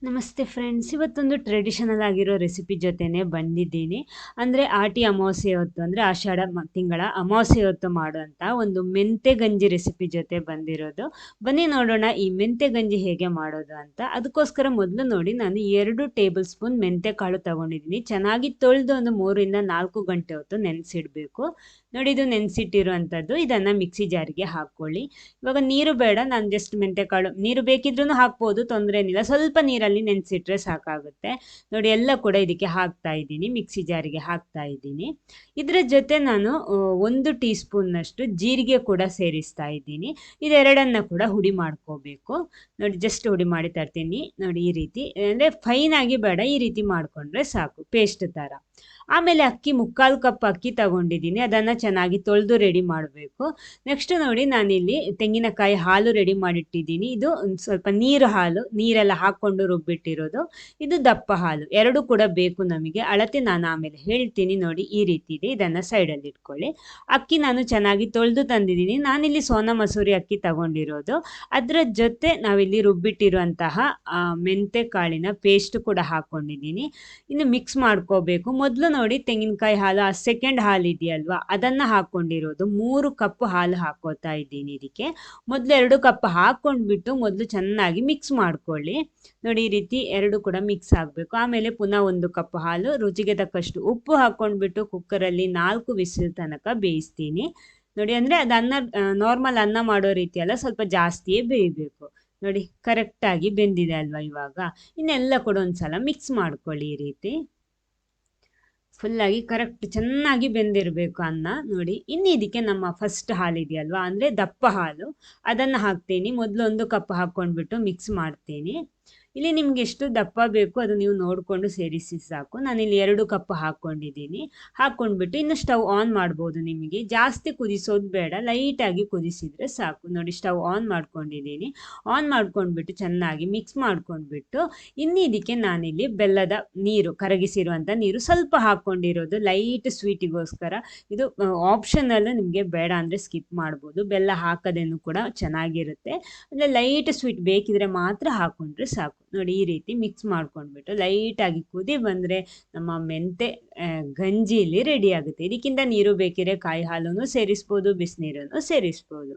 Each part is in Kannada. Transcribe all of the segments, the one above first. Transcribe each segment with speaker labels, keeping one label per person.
Speaker 1: ನಮಸ್ತೆ ಫ್ರೆಂಡ್ಸ್, ಇವತ್ತೊಂದು ಟ್ರೆಡಿಷನಲ್ ಆಗಿರೋ ರೆಸಿಪಿ ಜೊತೆನೆ ಬಂದಿದ್ದೀನಿ. ಅಂದರೆ ಆಟಿ ಅಮಾವಾಸ್ಯೆ ಹೊತ್ತು, ಅಂದರೆ ಆಷಾಢ ತಿಂಗಳ ಅಮಾವಾಸ್ಯೆ ಹೊತ್ತು ಮಾಡುವಂಥ ಒಂದು ಮೆಂತೆ ಗಂಜಿ ರೆಸಿಪಿ ಜೊತೆ ಬಂದಿರೋದು. ಬನ್ನಿ ನೋಡೋಣ ಈ ಮೆಂತೆ ಗಂಜಿ ಹೇಗೆ ಮಾಡೋದು ಅಂತ. ಅದಕ್ಕೋಸ್ಕರ ಮೊದಲು ನೋಡಿ, ನಾನು 2 ಟೇಬಲ್ ಸ್ಪೂನ್ ಮೆಂತೆ ಕಾಳು ತಗೊಂಡಿದ್ದೀನಿ. ಚೆನ್ನಾಗಿ ತೊಳೆದು ಒಂದು 3 ಇಂದ 4 ಗಂಟೆ ಹೊತ್ತು ನೆನೆಸಿಡಬೇಕು. ನೋಡಿ, ಇದು ನೆನೆಸಿಟ್ಟಿರುವಂಥದ್ದು. ಇದನ್ನು ಮಿಕ್ಸಿ ಜಾರಿಗೆ ಹಾಕ್ಕೊಳ್ಳಿ. ಇವಾಗ ನೀರು ಬೇಡ, ನಾನು ಜಸ್ಟ್ ಮೆಂತೆಕಾಳು, ನೀರು ಬೇಕಿದ್ರೂ ಹಾಕ್ಬೋದು, ತೊಂದರೆ ಏನಿಲ್ಲ. ಸ್ವಲ್ಪ ನೀರಲ್ಲಿ ನೆನೆಸಿಟ್ರೆ ಸಾಕಾಗುತ್ತೆ. ನೋಡಿ, ಎಲ್ಲ ಕೂಡ ಇದಕ್ಕೆ ಹಾಕ್ತಾ ಇದ್ದೀನಿ, ಮಿಕ್ಸಿ ಜಾರಿಗೆ ಹಾಕ್ತಾ ಇದ್ದೀನಿ. ಇದರ ಜೊತೆ ನಾನು 1 ಟೀ ಸ್ಪೂನ್ನಷ್ಟು ಜೀರಿಗೆ ಕೂಡ ಸೇರಿಸ್ತಾ ಇದ್ದೀನಿ. ಇದೆರಡನ್ನ ಕೂಡ ಹುಡಿ ಮಾಡ್ಕೋಬೇಕು. ನೋಡಿ, ಜಸ್ಟ್ ಹುಡಿ ಮಾಡಿ ತರ್ತೀನಿ. ನೋಡಿ, ಈ ರೀತಿ, ಅಂದರೆ ಫೈನ್ ಆಗಿ ಬೇಡ, ಈ ರೀತಿ ಮಾಡಿಕೊಂಡ್ರೆ ಸಾಕು, ಪೇಸ್ಟ್ ಥರ. ಆಮೇಲೆ ಅಕ್ಕಿ 3/4 ಕಪ್ ಅಕ್ಕಿ ತಗೊಂಡಿದ್ದೀನಿ. ಅದನ್ನು ಚೆನ್ನಾಗಿ ತೊಳೆದು ರೆಡಿ ಮಾಡಬೇಕು. ನೆಕ್ಸ್ಟ್ ನೋಡಿ, ನಾನಿಲ್ಲಿ ತೆಂಗಿನಕಾಯಿ ಹಾಲು ರೆಡಿ ಮಾಡಿಟ್ಟಿದ್ದೀನಿ. ಇದು ಒಂದು ಸ್ವಲ್ಪ ನೀರು ಹಾಲು, ನೀರೆಲ್ಲ ಹಾಕ್ಕೊಂಡು ರುಬ್ಬಿಟ್ಟಿರೋದು. ಇದು ದಪ್ಪ ಹಾಲು, ಎರಡು ಕೂಡ ಬೇಕು ನಮಗೆ. ಅಳತೆ ನಾನು ಆಮೇಲೆ ಹೇಳ್ತೀನಿ. ನೋಡಿ, ಈ ರೀತಿ ಇದೆ. ಇದನ್ನು ಸೈಡಲ್ಲಿ ಇಟ್ಕೊಳ್ಳಿ. ಅಕ್ಕಿ ನಾನು ಚೆನ್ನಾಗಿ ತೊಳೆದು ತಂದಿದ್ದೀನಿ. ನಾನಿಲ್ಲಿ ಸೋನಾ ಮಸೂರಿ ಅಕ್ಕಿ ತಗೊಂಡಿರೋದು. ಅದರ ಜೊತೆ ನಾವಿಲ್ಲಿ ರುಬ್ಬಿಟ್ಟಿರುವಂತಹ ಮೆಂತೆ ಕಾಳಿನ ಪೇಸ್ಟ್ ಕೂಡ ಹಾಕ್ಕೊಂಡಿದ್ದೀನಿ. ಇನ್ನು ಮಿಕ್ಸ್ ಮಾಡ್ಕೋಬೇಕು. ಮೊದಲು ನೋಡಿ, ತೆಂಗಿನಕಾಯಿ ಹಾಲು, ಆ ಸೆಕೆಂಡ್ ಹಾಲು ಇದೆಯಲ್ವಾ, ಅದನ್ನು ಹಾಕ್ಕೊಂಡಿರೋದು. 3 ಕಪ್ ಹಾಲು ಹಾಕೋತಾ ಇದ್ದೀನಿ ಇದಕ್ಕೆ. ಮೊದಲು 2 ಕಪ್ ಹಾಕ್ಕೊಂಡ್ಬಿಟ್ಟು ಮೊದಲು ಚೆನ್ನಾಗಿ ಮಿಕ್ಸ್ ಮಾಡ್ಕೊಳ್ಳಿ. ನೋಡಿ, ಈ ರೀತಿ ಎರಡು ಕೂಡ ಮಿಕ್ಸ್ ಆಗಬೇಕು. ಆಮೇಲೆ ಪುನಃ 1 ಕಪ್ ಹಾಲು, ರುಚಿಗೆ ತಕ್ಕಷ್ಟು ಉಪ್ಪು ಹಾಕ್ಕೊಂಡ್ಬಿಟ್ಟು ಕುಕ್ಕರಲ್ಲಿ 4 ವಿಸಿಲ್ ತನಕ ಬೇಯಿಸ್ತೀನಿ. ನೋಡಿ, ಅಂದರೆ ಅದು ಅನ್ನ, ನಾರ್ಮಲ್ ಅನ್ನ ಮಾಡೋ ರೀತಿ ಅಲ್ಲ, ಸ್ವಲ್ಪ ಜಾಸ್ತಿಯೇ ಬೇಯಬೇಕು. ನೋಡಿ, ಕರೆಕ್ಟಾಗಿ ಬೆಂದಿದೆ ಅಲ್ವಾ ಇವಾಗ. ಇನ್ನೆಲ್ಲ ಕೂಡ ಒಂದ್ಸಲ ಮಿಕ್ಸ್ ಮಾಡ್ಕೊಳ್ಳಿ ಈ ರೀತಿ. ಫುಲ್ಲಾಗಿ ಕರೆಕ್ಟ್ ಚೆನ್ನಾಗಿ ಬೆಂದಿರಬೇಕು ಅನ್ನ. ನೋಡಿ, ಇನ್ನು ಇದಕ್ಕೆ ನಮ್ಮ ಫಸ್ಟ್ ಹಾಲು ಇದೆಯಲ್ವಾ, ಅಂದರೆ ದಪ್ಪ ಹಾಲು, ಅದನ್ನು ಹಾಕ್ತೀನಿ. ಮೊದಲು 1 ಕಪ್ ಹಾಕ್ಕೊಂಡ್ಬಿಟ್ಟು ಮಿಕ್ಸ್ ಮಾಡ್ತೀನಿ. ಇಲ್ಲಿ ನಿಮ್ಗೆ ಎಷ್ಟು ದಪ್ಪ ಬೇಕು ಅದು ನೀವು ನೋಡಿಕೊಂಡು ಸೇರಿಸಿ ಸಾಕು. ನಾನಿಲ್ಲಿ 2 ಕಪ್ ಹಾಕ್ಕೊಂಡಿದ್ದೀನಿ. ಹಾಕ್ಕೊಂಡ್ಬಿಟ್ಟು ಇನ್ನು ಸ್ಟವ್ ಆನ್ ಮಾಡ್ಬೋದು. ನಿಮಗೆ ಜಾಸ್ತಿ ಕುದಿಸೋದು ಬೇಡ, ಲೈಟಾಗಿ ಕುದಿಸಿದರೆ ಸಾಕು. ನೋಡಿ, ಸ್ಟವ್ ಆನ್ ಮಾಡ್ಕೊಂಡಿದ್ದೀನಿ. ಆನ್ ಮಾಡ್ಕೊಂಡ್ಬಿಟ್ಟು ಚೆನ್ನಾಗಿ ಮಿಕ್ಸ್ ಮಾಡ್ಕೊಂಡ್ಬಿಟ್ಟು ಇನ್ನು ಇದಕ್ಕೆ ನಾನಿಲ್ಲಿ ಬೆಲ್ಲದ ನೀರು, ಕರಗಿಸಿರುವಂಥ ನೀರು ಸ್ವಲ್ಪ ಹಾಕ್ಕೊಂಡಿರೋದು, ಲೈಟ್ ಸ್ವೀಟಿಗೋಸ್ಕರ. ಇದು ಆಪ್ಷನಲ್, ನಿಮಗೆ ಬೇಡ ಅಂದರೆ ಸ್ಕಿಪ್ ಮಾಡ್ಬೋದು. ಬೆಲ್ಲ ಹಾಕೋದೇನು ಕೂಡ ಚೆನ್ನಾಗಿರುತ್ತೆ. ಅಂದರೆ ಲೈಟ್ ಸ್ವೀಟ್ ಬೇಕಿದ್ರೆ ಮಾತ್ರ ಹಾಕ್ಕೊಂಡ್ರೆ ಸಾಕು. ನೋಡಿ, ಈ ರೀತಿ ಮಿಕ್ಸ್ ಮಾಡ್ಕೊಂಡ್ಬಿಟ್ಟು ಲೈಟಾಗಿ ಕುದಿ ಬಂದರೆ ನಮ್ಮ ಮೆಂತೆ ಗಂಜಿ ಇಲ್ಲಿ ರೆಡಿ ಆಗುತ್ತೆ. ಇದಕ್ಕಿಂತ ನೀರು ಬೇಕಿದ್ರೆ ಕಾಯಿ ಹಾಲನ್ನು ಸೇರಿಸ್ಬೋದು, ಬಿಸಿನೀರನ್ನು ಸೇರಿಸ್ಬೋದು.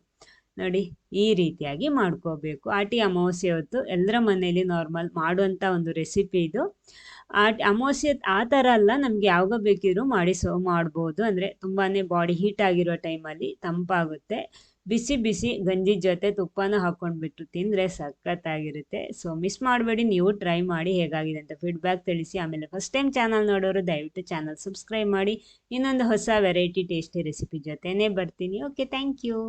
Speaker 1: ನೋಡಿ, ಈ ರೀತಿಯಾಗಿ ಮಾಡ್ಕೋಬೇಕು. ಆಟಿ ಅಮಾವಾಸ್ಯೆ ಹೊತ್ತು ಎಲ್ಲರ ಮನೆಯಲ್ಲಿ ನಾರ್ಮಲ್ ಮಾಡುವಂಥ ಒಂದು ರೆಸಿಪಿ ಇದು. ಅಮಾವಾಸ್ಯೆ ಆ ಥರ ಅಲ್ಲ, ನಮ್ಗೆ ಯಾವಾಗ ಬೇಕಿದ್ರೂ ಮಾಡಿ ಸರ್ವ್ ಮಾಡ್ಬೋದು. ಅಂದರೆ ತುಂಬಾ ಬಾಡಿ ಹೀಟ್ ಆಗಿರೋ ಟೈಮಲ್ಲಿ ತಂಪಾಗುತ್ತೆ. ಬಿಸಿ ಬಿಸಿ ಗಂಜಿ ಜೊತೆ ತುಪ್ಪನ ಹಾಕ್ಕೊಂಡ್ಬಿಟ್ಟು ತಿಂದರೆ ಸಖತ್ತಾಗಿರುತ್ತೆ. ಸೊ ಮಿಸ್ ಮಾಡಬೇಡಿ, ನೀವು ಟ್ರೈ ಮಾಡಿ, ಹೇಗಾಗಿದೆ ಅಂತ ಫೀಡ್ಬ್ಯಾಕ್ ತಿಳಿಸಿ. ಆಮೇಲೆ ಫಸ್ಟ್ ಟೈಮ್ ಚಾನಲ್ ನೋಡೋರು ದಯವಿಟ್ಟು ಚಾನಲ್ ಸಬ್ಸ್ಕ್ರೈಬ್ ಮಾಡಿ. ಇನ್ನೊಂದು ಹೊಸ ವೆರೈಟಿ ಟೇಸ್ಟಿ ರೆಸಿಪಿ ಜೊತೆನೇ ಬರ್ತೀನಿ. Okay, thank you.